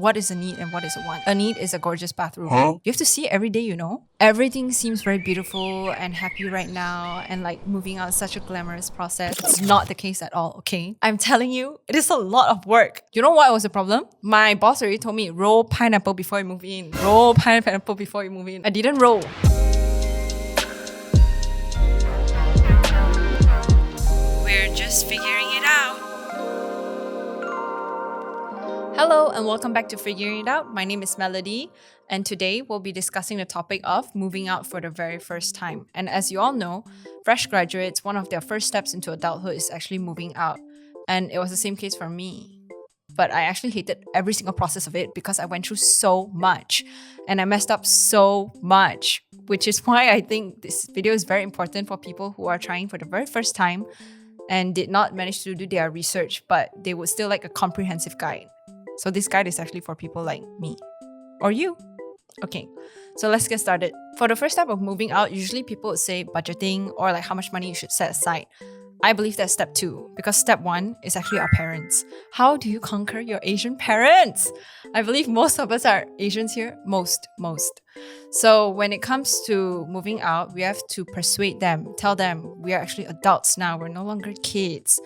what is a need and what is a want. A need is a gorgeous bathroom. You have to see it every day, you know? Everything seems very beautiful and happy right now, and like moving out is such a glamorous process. It's not the case at all, okay? I'm telling you, it is a lot of work. You know what was the problem? My boss already told me, roll pineapple before you move in. Roll pineapple before you move in. I didn't roll. We're just figuring it out. Hello and welcome back to Figuring It Out. My name is Melody, and today we'll be discussing the topic of moving out for the very first time. And as you all know, fresh graduates, one of their first steps into adulthood is actually moving out. And it was the same case for me. But I actually hated every single process of it because I went through so much and I messed up so much, which is why I think this video is very important for people who are trying for the very first time and did not manage to do their research, but they would still like a comprehensive guide. So this guide is actually for people like me or you. Okay, so let's get started. For the first step of moving out, usually people would say budgeting or like how much money you should set aside. I believe that's step 2 because step 1 is actually our parents. How do you conquer your Asian parents? I believe most of us are Asians here. Most. So when it comes to moving out, we have to persuade them, tell them we are actually adults now. We're no longer kids.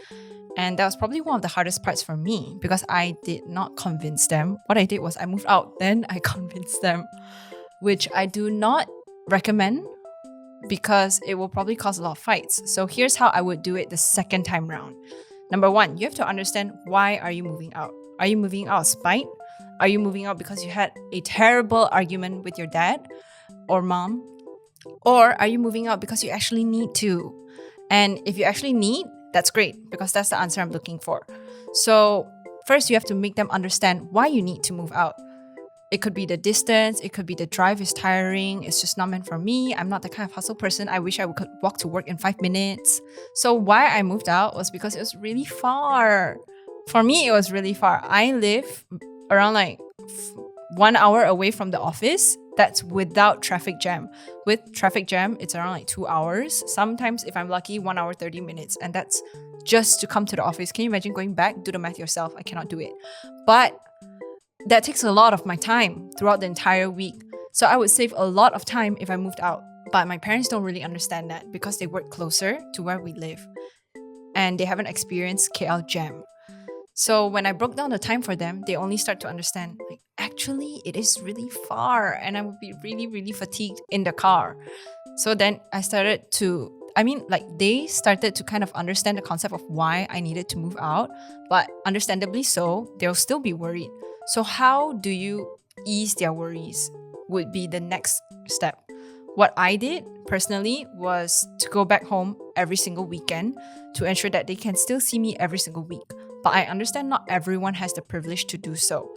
And that was probably one of the hardest parts for me because I did not convince them. What I did was I moved out, then I convinced them, which I do not recommend because it will probably cause a lot of fights. So here's how I would do it the second time round. Number 1, you have to understand, why are you moving out? Are you moving out of spite? Are you moving out because you had a terrible argument with your dad or mom? Or are you moving out because you actually need to? And if you actually need, that's great because that's the answer I'm looking for. So first, you have to make them understand why you need to move out. It could be the distance, it could be the drive is tiring, it's just not meant for me, I'm not the kind of hustle person, I wish I could walk to work in 5 minutes. So why I moved out was because it was really far. For me, it was really far. I live around like 1 hour away from the office. That's without traffic jam. With traffic jam, it's around like 2 hours. Sometimes, if I'm lucky, 1 hour, 30 minutes. And that's just to come to the office. Can you imagine going back? Do the math yourself. I cannot do it. But that takes a lot of my time throughout the entire week. So I would save a lot of time if I moved out. But my parents don't really understand that because they work closer to where we live. And they haven't experienced KL jam. So when I broke down the time for them, they only start to understand, like, actually, it is really far and I would be really, really fatigued in the car. So then I started to, they started to kind of understand the concept of why I needed to move out, but understandably so, they'll still be worried. So how do you ease their worries would be the next step. What I did personally was to go back home every single weekend to ensure that they can still see me every single week. But I understand not everyone has the privilege to do so.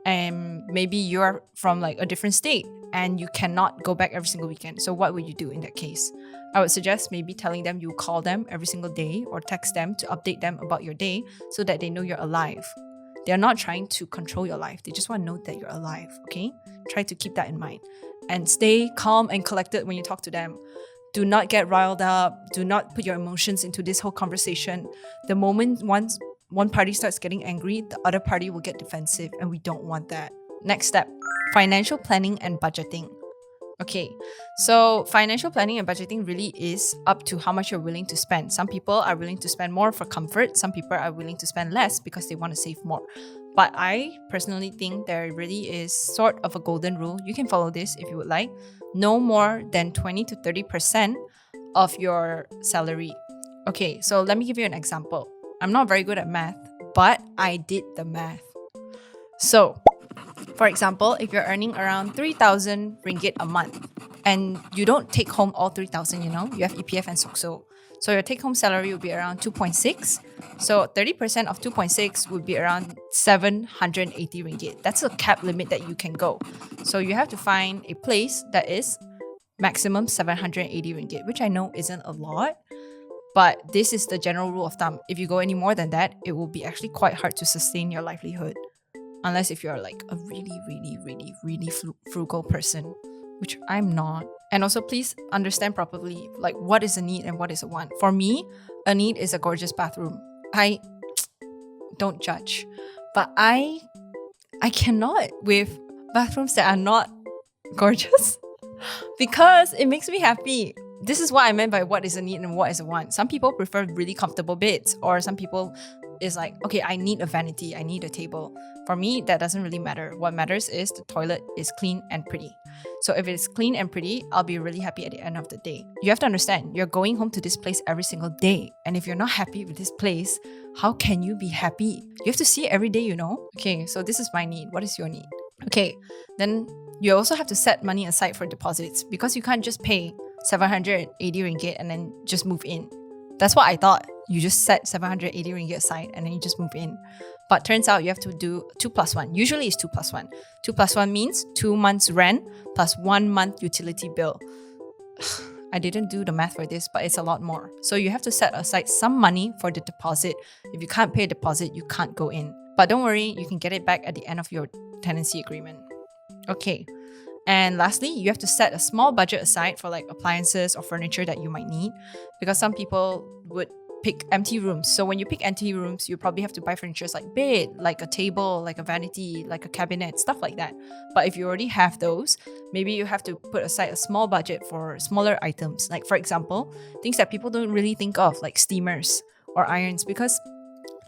And maybe you're from like a different state and you cannot go back every single weekend. So what would you do in that case? I would suggest maybe telling them you call them every single day or text them to update them about your day so that they know you're alive. They're not trying to control your life. They just want to know that you're alive, okay? Try to keep that in mind. And stay calm and collected when you talk to them. Do not get riled up. Do not put your emotions into this whole conversation. The moment one party starts getting angry, the other party will get defensive, and we don't want that. Next step, financial planning and budgeting. Okay, so financial planning and budgeting really is up to how much you're willing to spend. Some people are willing to spend more for comfort. Some people are willing to spend less because they want to save more. But I personally think there really is sort of a golden rule. You can follow this if you would like. No more than 20 to 30% of your salary. Okay, so let me give you an example. I'm not very good at math, but I did the math. So, for example, if you're earning around 3,000 ringgit a month and you don't take home all 3,000, you have EPF and SOCSO. So your take-home salary would be around 2.6. So 30% of 2.6 would be around 780 ringgit. That's a cap limit that you can go. So you have to find a place that is maximum 780 ringgit, which I know isn't a lot. But this is the general rule of thumb. If you go any more than that, it will be actually quite hard to sustain your livelihood. Unless if you're like a really, really, really, really frugal person, which I'm not. And also please understand properly, like what is a need and what is a want. For me, a need is a gorgeous bathroom. I don't judge, but I I cannot with bathrooms that are not gorgeous because it makes me happy. This is what I meant by what is a need and what is a want. Some people prefer really comfortable beds, or some people is like, okay, I need a vanity, I need a table. For me, that doesn't really matter. What matters is the toilet is clean and pretty. So if it's clean and pretty, I'll be really happy at the end of the day. You have to understand, you're going home to this place every single day. And if you're not happy with this place, how can you be happy? You have to see it every day, you know? Okay, so this is my need. What is your need? Okay, then you also have to set money aside for deposits because you can't just pay 780 ringgit and then just move in. That's what I thought. You just set 780 ringgit aside and then you just move in. But turns out you have to do 2 plus 1. Usually it's 2 plus 1. 2 plus 1 means 2 months rent plus 1 month utility bill. I didn't do the math for this, but it's a lot more. So you have to set aside some money for the deposit. If you can't pay a deposit, you can't go in. But don't worry, you can get it back at the end of your tenancy agreement. Okay. And lastly, you have to set a small budget aside for like appliances or furniture that you might need, because some people would pick empty rooms. So when you pick empty rooms, you probably have to buy furniture like bed, like a table, like a vanity, like a cabinet, stuff like that. But if you already have those, maybe you have to put aside a small budget for smaller items. Like for example, things that people don't really think of, like steamers or irons, because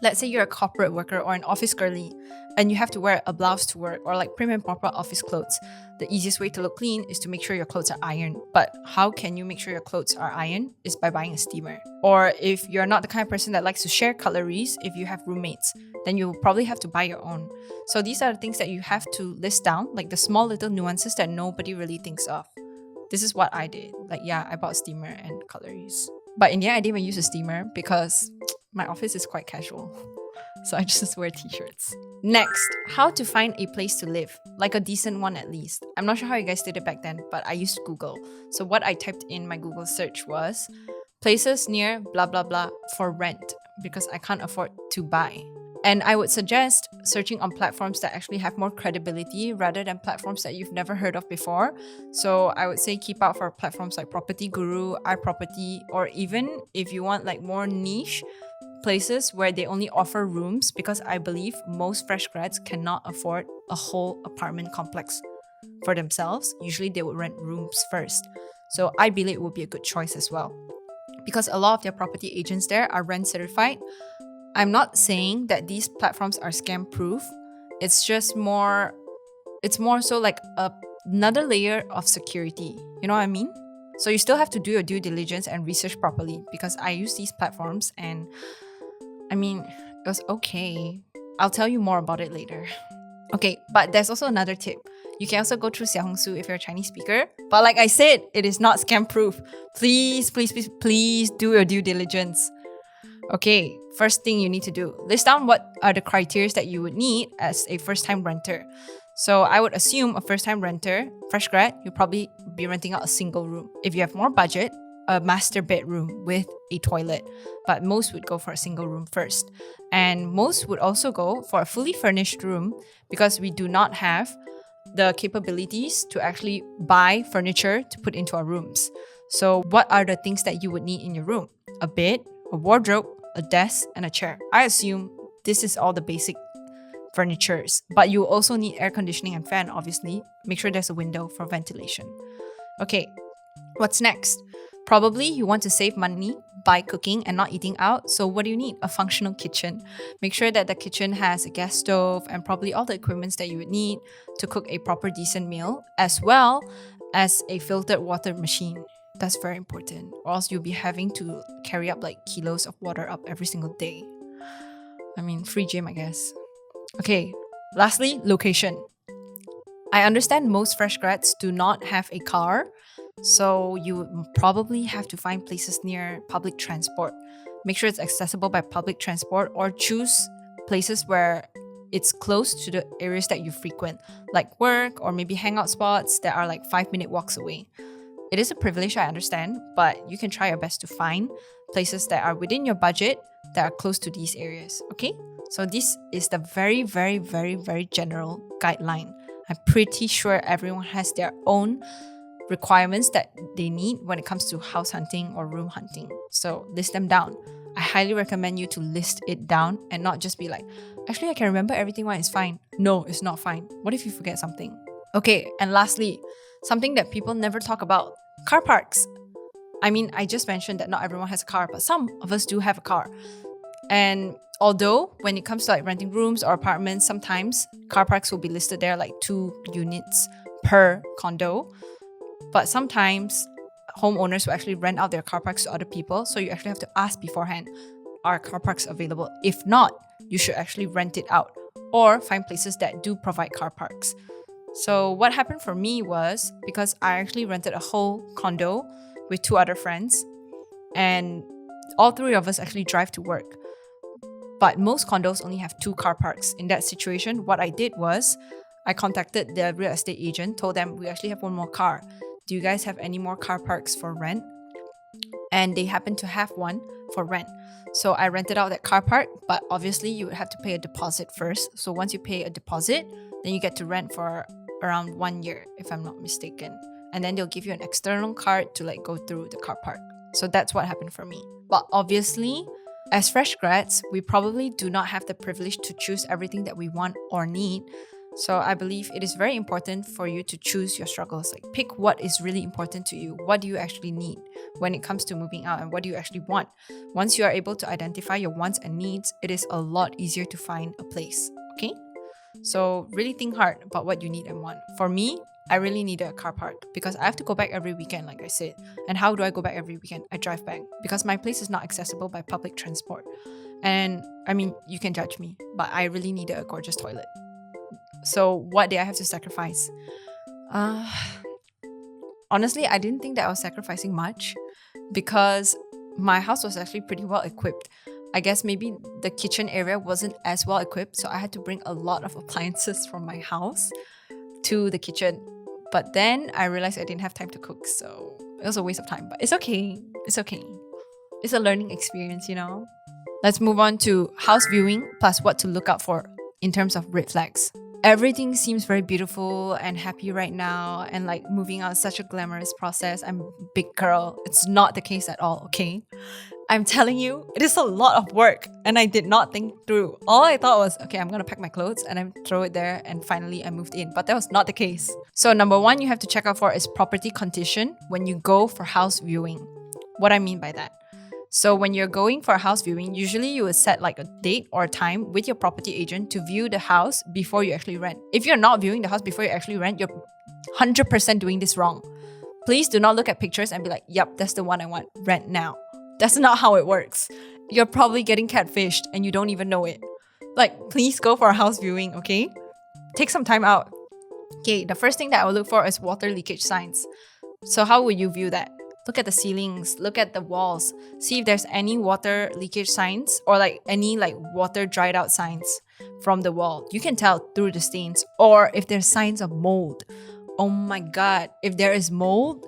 let's say you're a corporate worker or an office girly and you have to wear a blouse to work or like prim and proper office clothes. The easiest way to look clean is to make sure your clothes are ironed. But how can you make sure your clothes are ironed? Is by buying a steamer. Or if you're not the kind of person that likes to share cutleries, if you have roommates, then you probably have to buy your own. So these are the things that you have to list down, like the small little nuances that nobody really thinks of. This is what I did. Like, yeah, I bought steamer and cutleries. But in the end, I didn't even use a steamer because my office is quite casual. So I just wear t-shirts. Next, how to find a place to live, like a decent one at least. I'm not sure how you guys did it back then, but I used Google. So what I typed in my Google search was places near blah blah blah for rent, because I can't afford to buy. And I would suggest searching on platforms that actually have more credibility rather than platforms that you've never heard of before. So I would say keep out for platforms like Property Guru, iProperty, or even if you want like more niche places where they only offer rooms, because I believe most fresh grads cannot afford a whole apartment complex for themselves. Usually they would rent rooms first. So I believe it would be a good choice as well, because a lot of their property agents there are rent certified. I'm not saying that these platforms are scam proof. It's more so like another layer of security. You know what I mean? So you still have to do your due diligence and research properly, because I use these platforms and I mean, it was okay. I'll tell you more about it later. Okay, but there's also another tip. You can also go through Xiaohongshu if you're a Chinese speaker. But like I said, it is not scam proof. Please, please, please, please do your due diligence. Okay, first thing you need to do, list down what are the criteria that you would need as a first-time renter. So I would assume a first-time renter, fresh grad, you'll probably be renting out a single room. If you have more budget, a master bedroom with a toilet. But most would go for a single room first. And most would also go for a fully furnished room, because we do not have the capabilities to actually buy furniture to put into our rooms. So what are the things that you would need in your room? A bed, a wardrobe, a desk, and a chair. I assume this is all the basic furnitures, but you also need air conditioning and fan, obviously. Make sure there's a window for ventilation. Okay, what's next? Probably you want to save money by cooking and not eating out. So what do you need? A functional kitchen. Make sure that the kitchen has a gas stove and probably all the equipments that you would need to cook a proper decent meal, as well as a filtered water machine. That's very important, or else you'll be having to carry up like kilos of water up every single day. I mean, free gym, I guess. Okay, lastly, location. I understand most fresh grads do not have a car, so you would probably have to find places near public transport. Make sure it's accessible by public transport, or choose places where it's close to the areas that you frequent, like work or maybe hangout spots that are like 5-minute walks away. It is a privilege, I understand, but you can try your best to find places that are within your budget that are close to these areas, okay? So this is the very, very, very, very general guideline. I'm pretty sure everyone has their own requirements that they need when it comes to house hunting or room hunting. So list them down. I highly recommend you to list it down and not just be like, Actually, I can remember everything when it's fine. No, it's not fine. What if you forget something? Okay, and lastly, something that people never talk about, car parks. I mean, I just mentioned that not everyone has a car, but some of us do have a car. And although when it comes to like renting rooms or apartments, sometimes car parks will be listed there like 2 units per condo. But sometimes homeowners will actually rent out their car parks to other people. So you actually have to ask beforehand, are car parks available? If not, you should actually rent it out or find places that do provide car parks. So what happened for me was, because I actually rented a whole condo with 2 other friends, and all 3 of us actually drive to work. But most condos only have 2 car parks. In that situation, what I did was I contacted the real estate agent, told them we actually have 1 more car. Do you guys have any more car parks for rent? And they happened to have one for rent. So I rented out that car park, but obviously you would have to pay a deposit first. So once you pay a deposit, then you get to rent for around 1 year, if I'm not mistaken. And then they'll give you an external card to like go through the car park. So that's what happened for me. But obviously, as fresh grads, we probably do not have the privilege to choose everything that we want or need. So I believe it is very important for you to choose your struggles. Like, pick what is really important to you. What do you actually need when it comes to moving out, and what do you actually want? Once you are able to identify your wants and needs, it is a lot easier to find a place. Okay? So really think hard about what you need and want. For me, I really needed a car park because I have to go back every weekend, like I said. And how do I go back every weekend? I drive back because my place is not accessible by public transport. And I mean, you can judge me, but I really needed a gorgeous toilet. So what did I have to sacrifice? Honestly, I didn't think that I was sacrificing much because my house was actually pretty well equipped. I guess maybe the kitchen area wasn't as well equipped, so I had to bring a lot of appliances from my house to the kitchen. But then I realized I didn't have time to cook, so it was a waste of time. But it's okay. It's okay. It's a learning experience, you know? Let's move on to house viewing plus what to look out for in terms of red flags. Everything seems very beautiful and happy right now, and like moving out is such a glamorous process. I'm a big girl. It's not the case at all, okay? I'm telling you, it is a lot of work, and I did not think through. All I thought was, okay, I'm gonna pack my clothes and then throw it there, and finally I moved in. But that was not the case. So number 1 you have to check out for is property condition when you go for house viewing. What I mean by that. So when you're going for a house viewing, usually you would set like a date or a time with your property agent to view the house before you actually rent. If you're not viewing the house before you actually rent, you're 100% doing this wrong. Please do not look at pictures and be like, yep, that's the one I want, rent now. That's not how it works. You're probably getting catfished and you don't even know it. Like, please go for a house viewing, okay? Take some time out. Okay, the first thing that I will look for is water leakage signs. So how will you view that? Look at the ceilings, look at the walls, see if there's any water leakage signs or like any like water dried out signs from the wall. You can tell through the stains, or if there's signs of mold. Oh my god, if there is mold,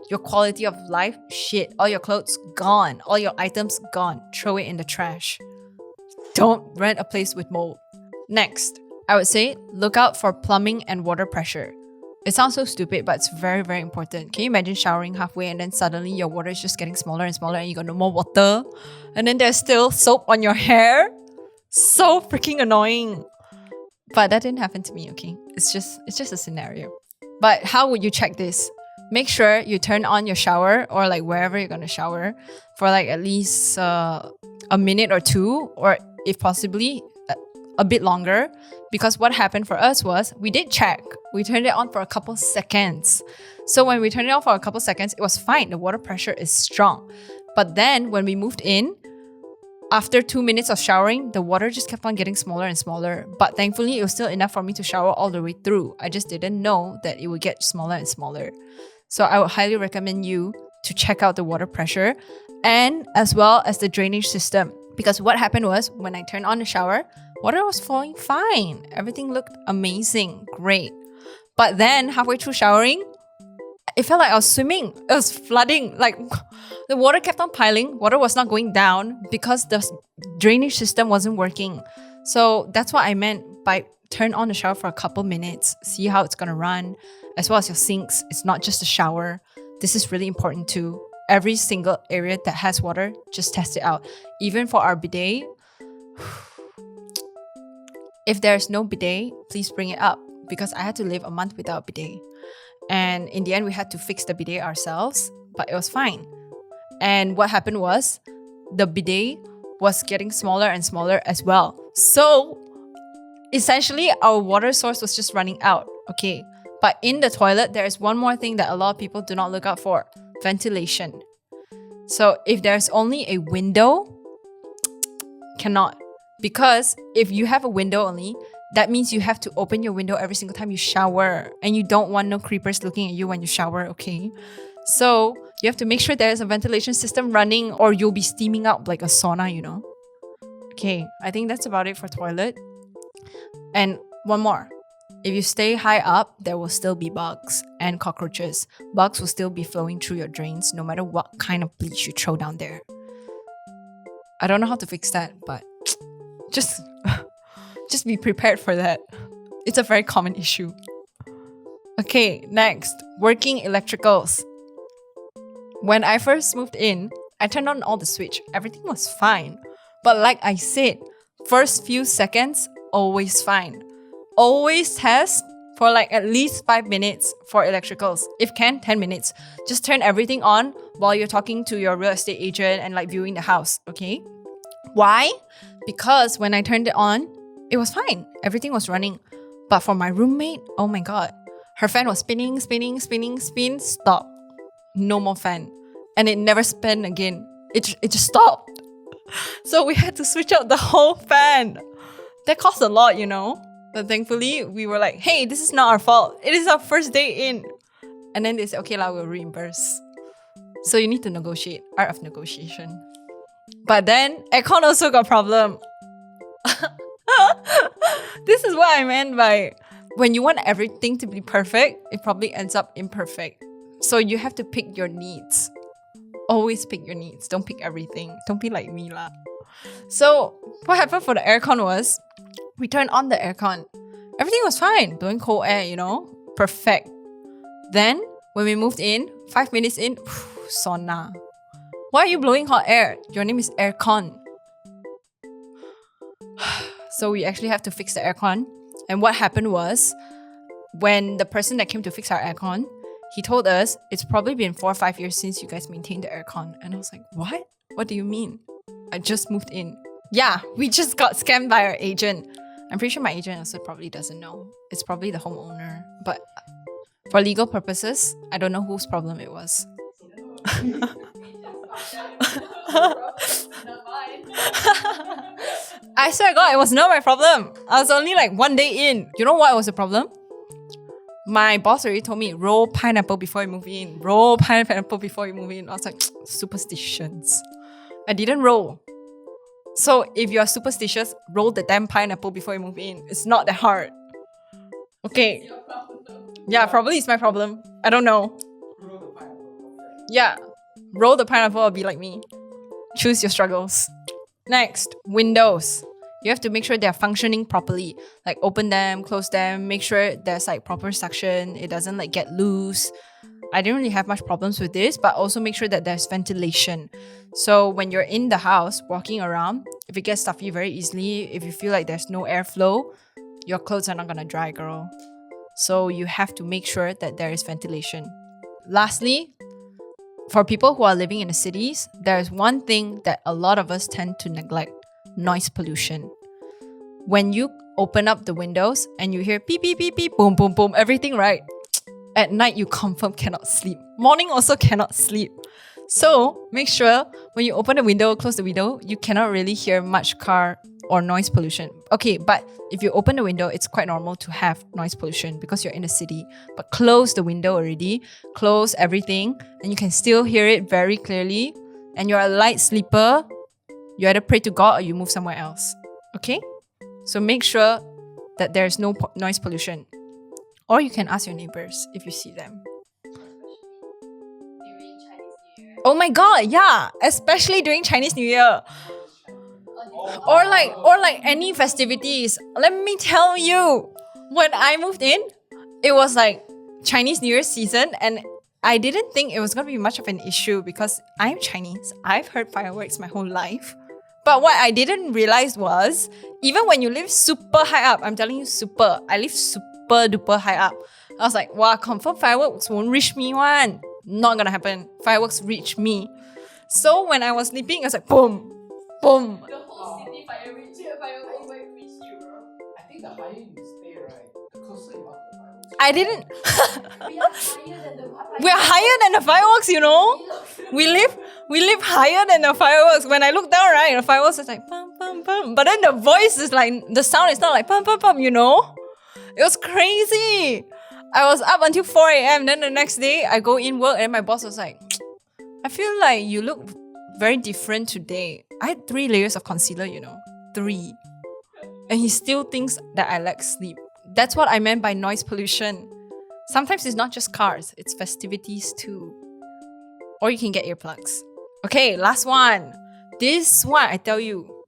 your quality of life, shit, all your clothes gone, all your items gone, throw it in the trash. Don't rent a place with mold. Next, I would say look out for plumbing and water pressure. It sounds so stupid, but it's very, very important. Can you imagine showering halfway and then suddenly your water is just getting smaller and smaller and you got no more water? And then there's still soap on your hair? So freaking annoying. But that didn't happen to me, okay? It's just a scenario. But how would you check this? Make sure you turn on your shower or like wherever you're gonna shower for like at least a minute or 2, or if possibly a bit longer, because what happened for us was we did check. We turned it on for a couple seconds. So when we turned it on for a couple seconds, it was fine. The water pressure is strong. But then when we moved in, after 2 minutes of showering, the water just kept on getting smaller and smaller. But thankfully, it was still enough for me to shower all the way through. I just didn't know that it would get smaller and smaller. So I would highly recommend you to check out the water pressure and as well as the drainage system. Because what happened was when I turned on the shower, water was flowing fine. Everything looked amazing, great. But then halfway through showering, it felt like I was swimming. It was flooding. Like the water kept on piling. Water was not going down because the drainage system wasn't working. So that's what I meant by turn on the shower for a couple minutes. See how it's going to run. As well as your sinks. It's not just a shower. This is really important too. Every single area that has water, just test it out. Even for our bidet, If there's no bidet, please bring it up, because I had to live a month without a bidet. And in the end, we had to fix the bidet ourselves, but it was fine. And what happened was the bidet was getting smaller and smaller as well. So essentially, our water source was just running out. Okay. But in the toilet, there is one more thing that a lot of people do not look out for: ventilation. So if there's only a window, cannot. Because if you have a window only, that means you have to open your window every single time you shower. And you don't want no creepers looking at you when you shower, okay? So you have to make sure there's a ventilation system running, or you'll be steaming out like a sauna, you know? Okay, I think that's about it for toilet. And one more. If you stay high up, there will still be bugs and cockroaches. Bugs will still be flowing through your drains no matter what kind of bleach you throw down there. I don't know how to fix that, but just be prepared for that. It's a very common issue. Okay, next, working electricals. When I first moved in, I turned on all the switch. Everything was fine. But like I said, first few seconds, always fine. Always test for like at least 5 minutes for electricals. If can, 10 minutes. Just turn everything on while you're talking to your real estate agent and like viewing the house, okay? Why? Because when I turned it on, it was fine. Everything was running. But for my roommate, oh my god. Her fan was spinning, stop. No more fan. And it never spun again. It just stopped. So we had to switch out the whole fan. That cost a lot, you know? But thankfully, we were like, hey, this is not our fault. It is our first day in. And then they said, okay, we'll reimburse. So you need to negotiate. Art of negotiation. But then, aircon also got problem. This is what I meant by when you want everything to be perfect, it probably ends up imperfect. So you have to pick your needs. Always pick your needs. Don't pick everything. Don't be like me lah. So what happened for the aircon was, we turned on the aircon. Everything was fine. Blowing cold air, you know? Perfect. Then, when we moved in, 5 minutes in, sauna. Why are you blowing hot air? Your name is aircon. So we actually have to fix the aircon. And what happened was, when the person that came to fix our aircon, he told us, it's probably been 4 or 5 years since you guys maintained the aircon. And I was like, what? What do you mean? I just moved in. Yeah, we just got scammed by our agent. I'm pretty sure my agent also probably doesn't know. It's probably the homeowner. But for legal purposes, I don't know whose problem it was. I swear to God, it was not my problem. I was only like 1 day in. You know what was the problem? My boss already told me, roll pineapple before you move in. Roll pineapple before you move in. I was like, superstitions. I didn't roll. So if you're superstitious, roll the damn pineapple before you move in. It's not that hard. Okay. Yeah, probably it's my problem. I don't know. Yeah. Roll the pineapple or be like me. Choose your struggles. Next, windows. You have to make sure they're functioning properly. Like open them, close them, make sure there's like proper suction. It doesn't like get loose. I didn't really have much problems with this, but also make sure that there's ventilation. So when you're in the house, walking around, if it gets stuffy very easily, if you feel like there's no airflow, your clothes are not gonna dry, girl. So you have to make sure that there is ventilation. Lastly, for people who are living in the cities, there is one thing that a lot of us tend to neglect: noise pollution. When you open up the windows and you hear beep, beep, beep, beep, boom, boom, boom, everything right, at night you confirm cannot sleep. Morning also cannot sleep. So make sure when you open the window, close the window, you cannot really hear much car or noise pollution. Okay, but if you open the window, it's quite normal to have noise pollution because you're in the city. But close the window already, close everything, and you can still hear it very clearly. And you're a light sleeper, you either pray to God or you move somewhere else. Okay? So make sure that there's no noise pollution. Or you can ask your neighbors if you see them. Oh my god, yeah! Especially during Chinese New Year. Or like any festivities. Let me tell you, when I moved in, it was like Chinese New Year season, and I didn't think it was going to be much of an issue because I'm Chinese. I've heard fireworks my whole life. But what I didn't realize was, even when you live super high up, I'm telling you super, I live super duper high up. I was like, wow, confirm fireworks won't reach me one. Not gonna happen. Fireworks reach me. So when I was sleeping, I was like, boom, boom. The whole city fireworks might reach you, bro. I think the higher you stay, right, the closer you are to the fireworks. I didn't. We are higher than the We're higher than the fireworks, you know. We live higher than the fireworks. When I look down, right, the fireworks is like pum pum pum. But then the voice is like, the sound is not like pum pum pum, you know? It was crazy. I was up until 4 a.m. Then the next day, I go in work and my boss was like, I feel like you look very different today. I had 3 layers of concealer, you know. 3. And he still thinks that I lack sleep. That's what I meant by noise pollution. Sometimes it's not just cars, it's festivities too. Or you can get earplugs. Okay, last one. This one, I tell you.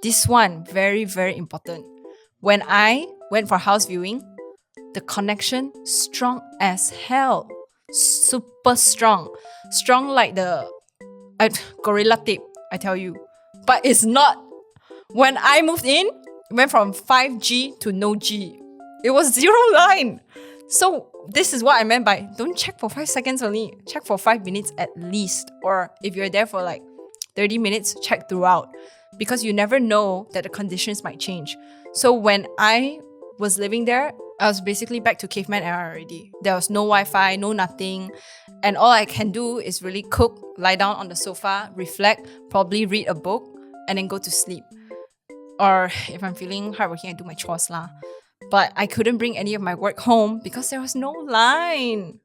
This one, very, very important. When I went for house viewing, the connection strong as hell. Super strong. Strong like the gorilla tape, I tell you. But it's not. When I moved in, it went from 5G to no G. It was 0 line. So this is what I meant by don't check for 5 seconds only. Check for 5 minutes at least. Or if you're there for like 30 minutes, check throughout. Because you never know that the conditions might change. So when I was living there, I was basically back to caveman era already. There was no Wi-Fi, no nothing. And all I can do is really cook, lie down on the sofa, reflect, probably read a book, and then go to sleep. Or if I'm feeling hardworking, I do my chores lah. But I couldn't bring any of my work home because there was no line.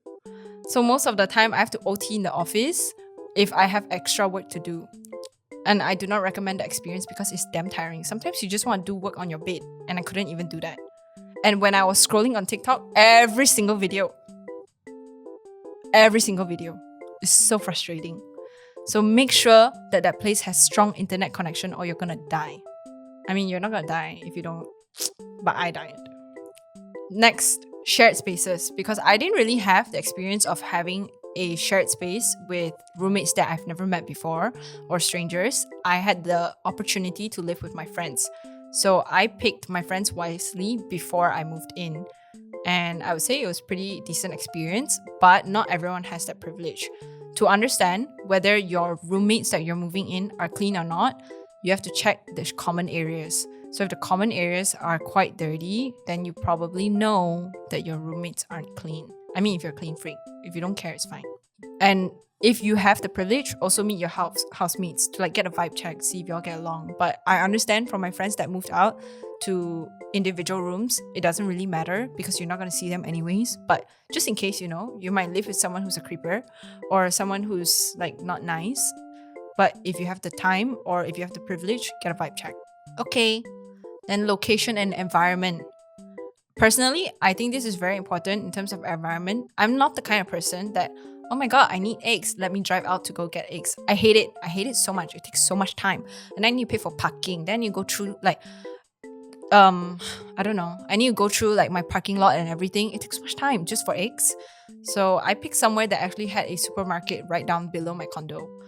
So most of the time, I have to OT in the office if I have extra work to do. And I do not recommend the experience because it's damn tiring. Sometimes you just want to do work on your bed, and I couldn't even do that. And when I was scrolling on TikTok, every single video is so frustrating. So make sure that that place has strong internet connection or you're gonna die. I mean, you're not gonna die if you don't, but I died. Next, shared spaces. Because I didn't really have the experience of having a shared space with roommates that I've never met before or strangers. I had the opportunity to live with my friends. So I picked my friends wisely before I moved in. And I would say it was pretty decent experience, but not everyone has that privilege. To understand whether your roommates that you're moving in are clean or not, you have to check the common areas. So if the common areas are quite dirty, then you probably know that your roommates aren't clean. I mean, if you're a clean freak. If you don't care, it's fine. And if you have the privilege, also meet your housemates to like get a vibe check, see if y'all get along. But I understand from my friends that moved out to individual rooms, it doesn't really matter because you're not going to see them anyways. But just in case, you know, you might live with someone who's a creeper or someone who's like not nice. But if you have the time or if you have the privilege, get a vibe check. Okay, then location and environment. Personally, I think this is very important in terms of environment. I'm not the kind of person that, oh my god, I need eggs, let me drive out to go get eggs. I hate it so much. It takes so much time. And then you pay for parking. Then you go through like, I don't know. I need to go through like my parking lot and everything. It takes so much time just for eggs. So I picked somewhere that actually had a supermarket right down below my condo.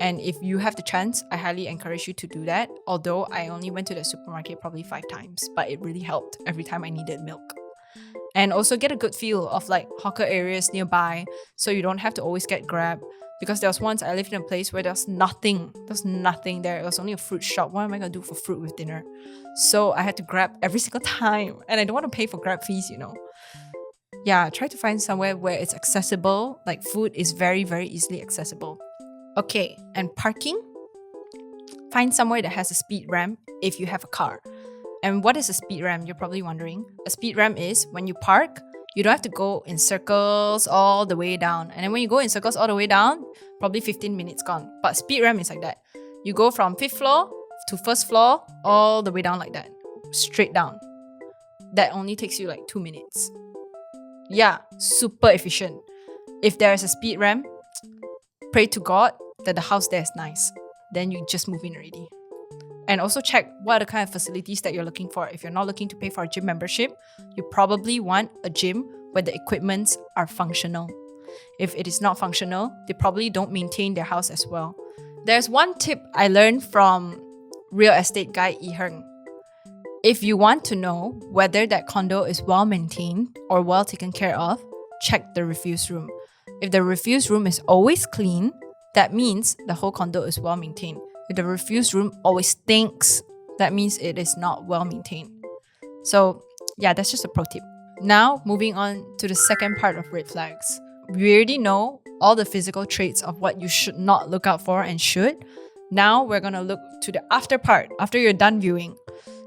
And if you have the chance, I highly encourage you to do that. Although I only went to the supermarket probably 5 times, but it really helped every time I needed milk. And also get a good feel of like hawker areas nearby so you don't have to always get Grab. Because there was once I lived in a place where there's nothing there. It was only a fruit shop. What am I going to do for fruit with dinner? So I had to Grab every single time. And I don't want to pay for Grab fees, you know. Yeah, try to find somewhere where it's accessible. Like food is very, very easily accessible. Okay, and parking? Find somewhere that has a speed ramp if you have a car. And what is a speed ramp? You're probably wondering. A speed ramp is when you park, you don't have to go in circles all the way down. And then when you go in circles all the way down, probably 15 minutes gone. But speed ramp is like that. You go from 5th floor to 1st floor all the way down like that. Straight down. That only takes you like 2 minutes. Yeah, super efficient. If there is a speed ramp, pray to God that the house there is nice. Then you just move in already. And also check what are the kind of facilities that you're looking for. If you're not looking to pay for a gym membership, you probably want a gym where the equipments are functional. If it is not functional, they probably don't maintain their house as well. There's one tip I learned from real estate guy Yi Heng. If you want to know whether that condo is well maintained or well taken care of, check the refuse room. If the refuse room is always clean, that means the whole condo is well maintained. If the refuse room always stinks, that means it is not well maintained. So, yeah, that's just a pro tip. Now, moving on to the second part of red flags. We already know all the physical traits of what you should not look out for and should. Now, we're going to look to the after part, after you're done viewing.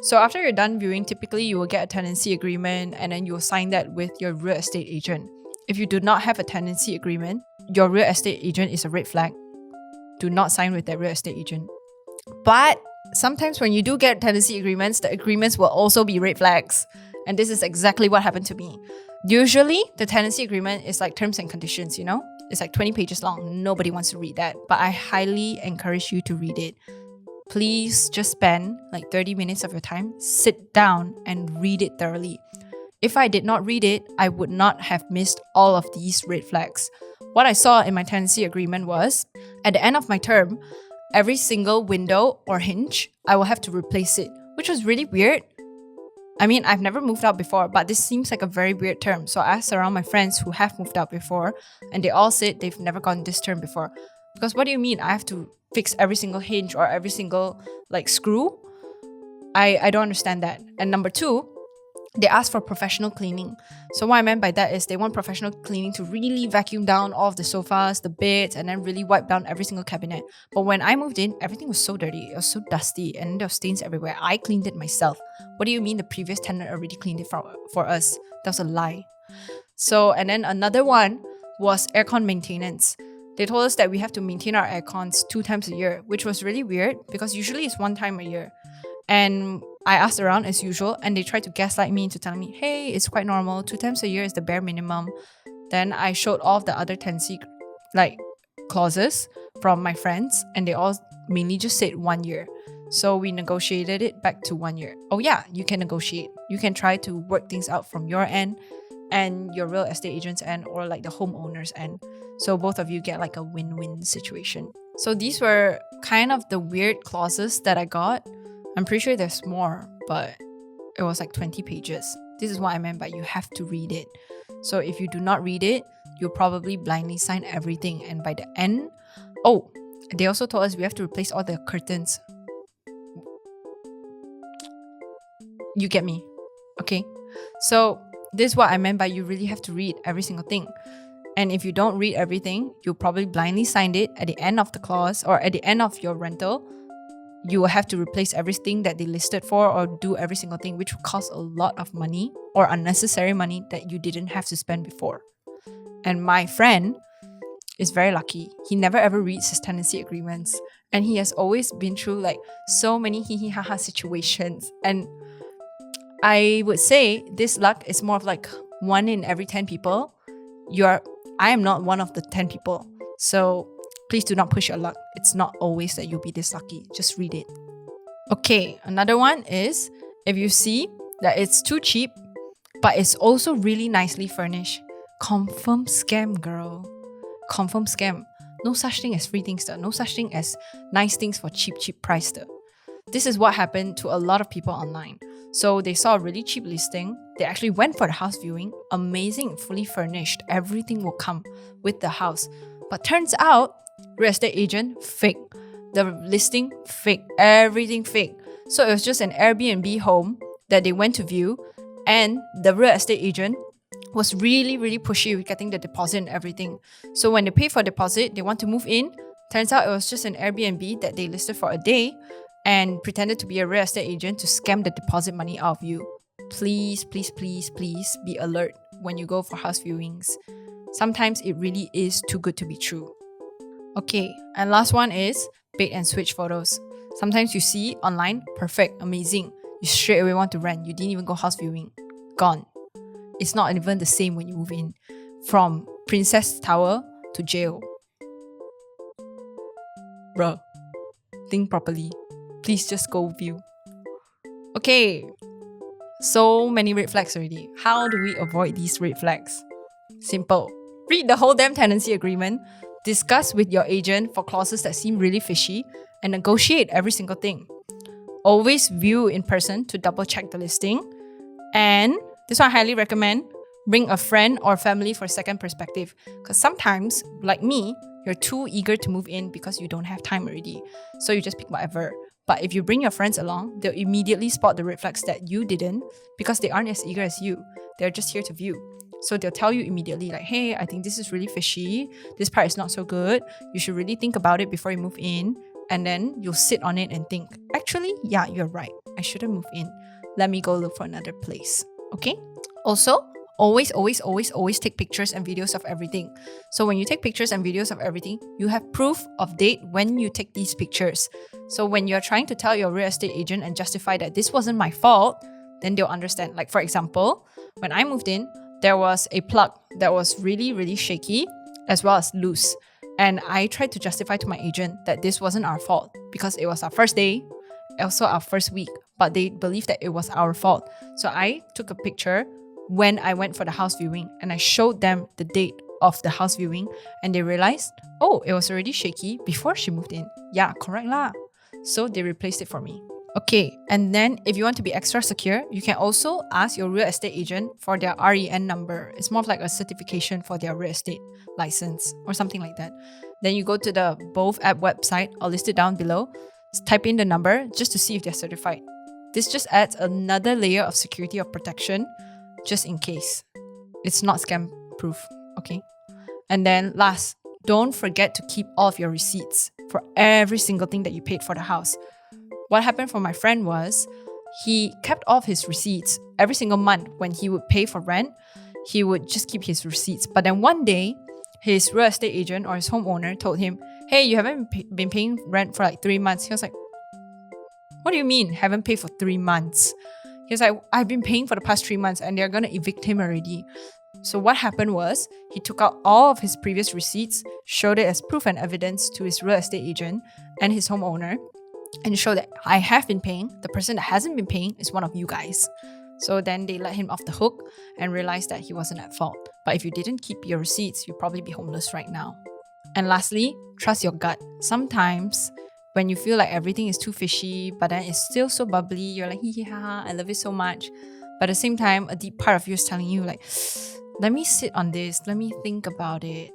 So after you're done viewing, typically you will get a tenancy agreement and then you will sign that with your real estate agent. If you do not have a tenancy agreement, your real estate agent is a red flag. Do not sign with that real estate agent. But sometimes when you do get tenancy agreements, the agreements will also be red flags. And this is exactly what happened to me. Usually, the tenancy agreement is like terms and conditions, you know? It's like 20 pages long. Nobody wants to read that. But I highly encourage you to read it. Please just spend like 30 minutes of your time, sit down and read it thoroughly. If I did not read it, I would not have missed all of these red flags. What I saw in my tenancy agreement was, at the end of my term, every single window or hinge, I will have to replace it, which was really weird. I mean, I've never moved out before, but this seems like a very weird term. So I asked around my friends who have moved out before, and they all said they've never gotten this term before. Because what do you mean I have to fix every single hinge or every single like screw? I don't understand that. And number two, they ask for professional cleaning. So what I meant by that is they want professional cleaning to really vacuum down all of the sofas, the beds, and then really wipe down every single cabinet. But when I moved in, everything was so dirty. It was so dusty and there were stains everywhere. I cleaned it myself. What do you mean the previous tenant already cleaned it for us? That was a lie. So, and then another one was aircon maintenance. They told us that we have to maintain our aircons 2 times a year, which was really weird because usually it's 1 time a year. And I asked around as usual, and they tried to gaslight me into telling me, hey, it's quite normal. 2 times a year is the bare minimum. Then I showed all of the other tenancy clauses from my friends, and they all mainly just said 1 year. So we negotiated it back to 1 year. Oh yeah, you can negotiate. You can try to work things out from your end and your real estate agent's end or like the homeowner's end. So both of you get like a win-win situation. So these were kind of the weird clauses that I got. I'm pretty sure there's more, but it was like 20 pages. This is what I meant by you have to read it. So if you do not read it, you'll probably blindly sign everything. And by the end, oh, they also told us we have to replace all the curtains. You get me, okay? So this is what I meant by you really have to read every single thing. And if you don't read everything, you'll probably blindly sign it at the end of the clause or at the end of your rental. You will have to replace everything that they listed for or do every single thing, which will cost a lot of money or unnecessary money that you didn't have to spend before. And my friend is very lucky. He never ever reads his tenancy agreements. And he has always been through like so many hee ha ha situations. And I would say this luck is more of like 1 in every 10 people. I am not one of the 10 people. So please do not push your luck. It's not always that you'll be this lucky. Just read it. Okay, another one is if you see that it's too cheap, but it's also really nicely furnished. Confirm scam, girl. Confirm scam. No such thing as free things. No such thing as nice things for cheap price. This is what happened to a lot of people online. So they saw a really cheap listing. They actually went for the house viewing. Amazing, fully furnished. Everything will come with the house. But turns out, real estate agent, fake. The listing, fake. Everything fake. So it was just an Airbnb home that they went to view, and the real estate agent was really, really pushy with getting the deposit and everything. So when they pay for deposit, they want to move in. Turns out it was just an Airbnb that they listed for a day and pretended to be a real estate agent to scam the deposit money out of you. Please, please, please, please be alert when you go for house viewings. Sometimes it really is too good to be true. Okay, and last one is bait and switch photos. Sometimes you see online, perfect, amazing. You straight away want to rent. You didn't even go house viewing. Gone. It's not even the same when you move in. From Princess Tower to jail. Bruh. Think properly. Please just go view. Okay. So many red flags already. How do we avoid these red flags? Simple. Read the whole damn tenancy agreement. Discuss with your agent for clauses that seem really fishy and negotiate every single thing. Always view in person to double check the listing. And this one I highly recommend, bring a friend or family for a second perspective. Because sometimes, like me, you're too eager to move in because you don't have time already. So you just pick whatever. But if you bring your friends along, they'll immediately spot the red flags that you didn't because they aren't as eager as you. They're just here to view. So they'll tell you immediately like, hey, I think this is really fishy. This part is not so good. You should really think about it before you move in. And then you'll sit on it and think, actually, yeah, you're right. I shouldn't move in. Let me go look for another place. Okay? Also, always take pictures and videos of everything. So when you take pictures and videos of everything, you have proof of date when you take these pictures. So when you're trying to tell your real estate agent and justify that this wasn't my fault, then they'll understand. Like for example, when I moved in, there was a plug that was really, really shaky as well as loose. And I tried to justify to my agent that this wasn't our fault because it was our first day, also our first week, but they believed that it was our fault. So I took a picture when I went for the house viewing and I showed them the date of the house viewing and they realized, oh, it was already shaky before she moved in. Yeah, correct lah. So they replaced it for me. Okay, and then if you want to be extra secure, you can also ask your real estate agent for their REN number. It's more of like a certification for their real estate license or something like that. Then you go to the both app website, I'll list it down below, type in the number just to see if they're certified. This just adds another layer of security or protection just in case. It's not scam proof, okay? And then last, don't forget to keep all of your receipts for every single thing that you paid for the house. What happened for my friend was he kept all of his receipts every single month. When he would pay for rent, he would just keep his receipts. But then one day, his real estate agent or his homeowner told him, hey, you haven't been paying rent for like 3 months. He was like, what do you mean haven't paid for 3 months? He was like, I've been paying for the past 3 months and they're going to evict him already. So what happened was he took out all of his previous receipts, showed it as proof and evidence to his real estate agent and his homeowner, and show that I have been paying. The person that hasn't been paying is one of you guys. So then they let him off the hook and realized that he wasn't at fault. But if you didn't keep your receipts, you'd probably be homeless right now. And lastly, trust your gut. Sometimes when you feel like everything is too fishy, but then it's still so bubbly, you're like, hee hee ha ha, I love it so much. But at the same time, a deep part of you is telling you like, let me sit on this, let me think about it.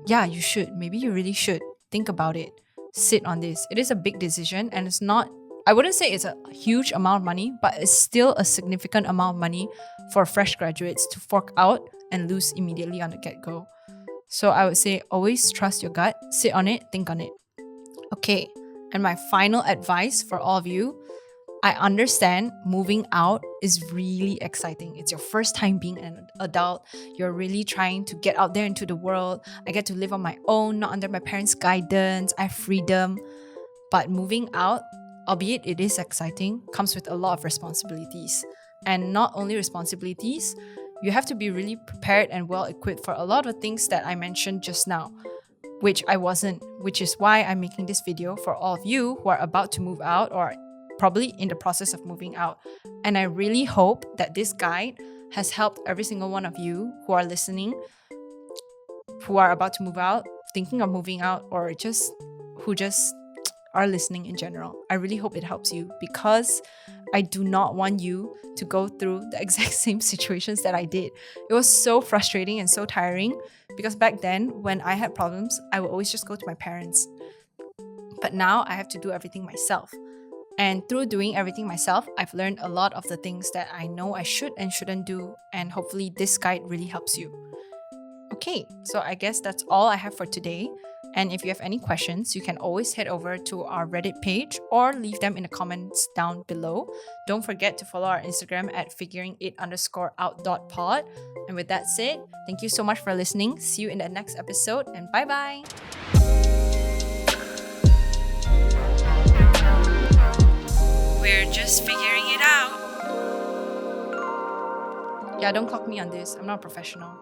Yeah, you should. Maybe you really should. Think about it. Sit on this. It is a big decision and it's not, I wouldn't say it's a huge amount of money, but it's still a significant amount of money for fresh graduates to fork out and lose immediately on the get-go. So I would say always trust your gut, sit on it, think on it. Okay, and my final advice for all of you, I understand moving out is really exciting. It's your first time being an adult. You're really trying to get out there into the world. I get to live on my own, not under my parents' guidance. I have freedom. But moving out, albeit it is exciting, comes with a lot of responsibilities. And not only responsibilities, you have to be really prepared and well equipped for a lot of things that I mentioned just now, which I wasn't, which is why I'm making this video for all of you who are about to move out or probably in the process of moving out. And I really hope that this guide has helped every single one of you who are listening, who are about to move out, thinking of moving out, or just who just are listening in general. I really hope it helps you because I do not want you to go through the exact same situations that I did. It was so frustrating and so tiring because back then when I had problems, I would always just go to my parents. But now I have to do everything myself. And through doing everything myself, I've learned a lot of the things that I know I should and shouldn't do. And hopefully this guide really helps you. Okay, so I guess that's all I have for today. And if you have any questions, you can always head over to our Reddit page or leave them in the comments down below. Don't forget to follow our Instagram at figuringit_out.pod. And with that said, thank you so much for listening. See you in the next episode and bye-bye. We're just figuring it out. Yeah, don't clock me on this. I'm not a professional.